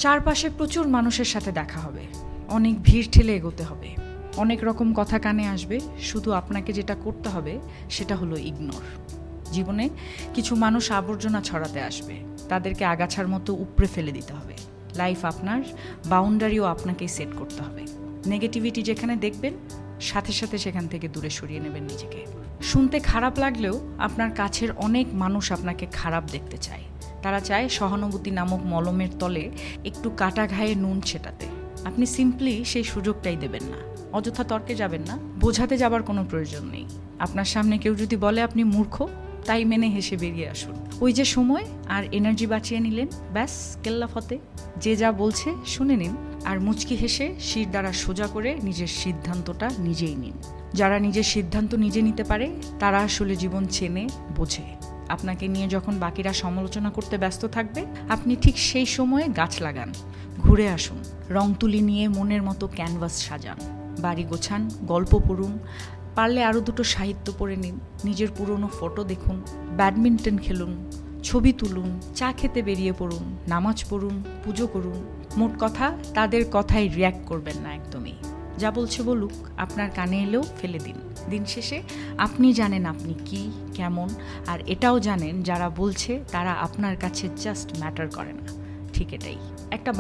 চারপাশে প্রচুর মানুষের সাথে দেখা হবে, অনেক ভিড় ঠেলে এগোতে হবে, অনেক রকম কথা কানে আসবে। শুধু আপনাকে যেটা করতে হবে সেটা হলো ইগনোর। জীবনে কিছু মানুষ আবর্জনা ছড়াতে আসবে, তাদেরকে আগাছার মতো উপড়ে ফেলে দিতে হবে। লাইফ আপনার, বাউন্ডারিও আপনাকেই সেট করতে হবে। নেগেটিভিটি যেখানে দেখবেন সাথে সাথে সেখান থেকে দূরে সরিয়ে নেবেন নিজেকে। শুনতে খারাপ লাগলেও আপনার কাছের অনেক মানুষ আপনাকে খারাপ দেখতে চায়। তারা চায় সহানুভূতি নামক মলমের তলে একটু কাটা ঘায়ে নুন ছেটাতে। আপনি সিম্পলি সেই সুযোগটাই দেবেন না। অযথা তর্কে যাবেন না, বোঝাতে যাবার কোনো প্রয়োজন নেই। আপনার সামনে কেউ যদি বলে আপনি মূর্খ, তাই মেনে হেসে বেরিয়ে আসুন। ওই যে সময় আর এনার্জি বাঁচিয়ে নিলেন, ব্যাস কেল্লা ফতে। যে যা বলছে শুনে নিন, আর মুচকি হেসে শির দ্বারা সোজা করে নিজের সিদ্ধান্তটা নিজেই নিন। যারা নিজের সিদ্ধান্ত নিজে নিতে পারে তারা আসলে জীবন চেনে, বোঝে। আপনাকে নিয়ে যখন বাকিরা সমালোচনা করতে ব্যস্ত থাকবে, আপনি ঠিক সেই সময়ে গাছ লাগান, ঘুরে আসুন, রং তুলি নিয়ে মনের মতো ক্যানভাস সাজান, বাড়ি গোছান, গল্প পড়ুন, পারলে আরও দুটো সাহিত্য পড়ে নিন, নিজের পুরনো ফটো দেখুন, ব্যাডমিন্টন খেলুন, ছবি তুলুন, চা খেতে বেরিয়ে পড়ুন, নামাজ পড়ুন, পুজো করুন। মোট কথা, তাদের কথায় রিয়্যাক্ট করবেন না একদমই। যা বলছে বলুক, আপনার কানে এলেও ফেলে দিন। দিন শেষে আপনি জানেন আপনি কি, কেমন, আর এটাও জানেন যারা বলছে তারা আপনার কাছে জাস্ট ম্যাটার করে না। ঠিক এটাই একটা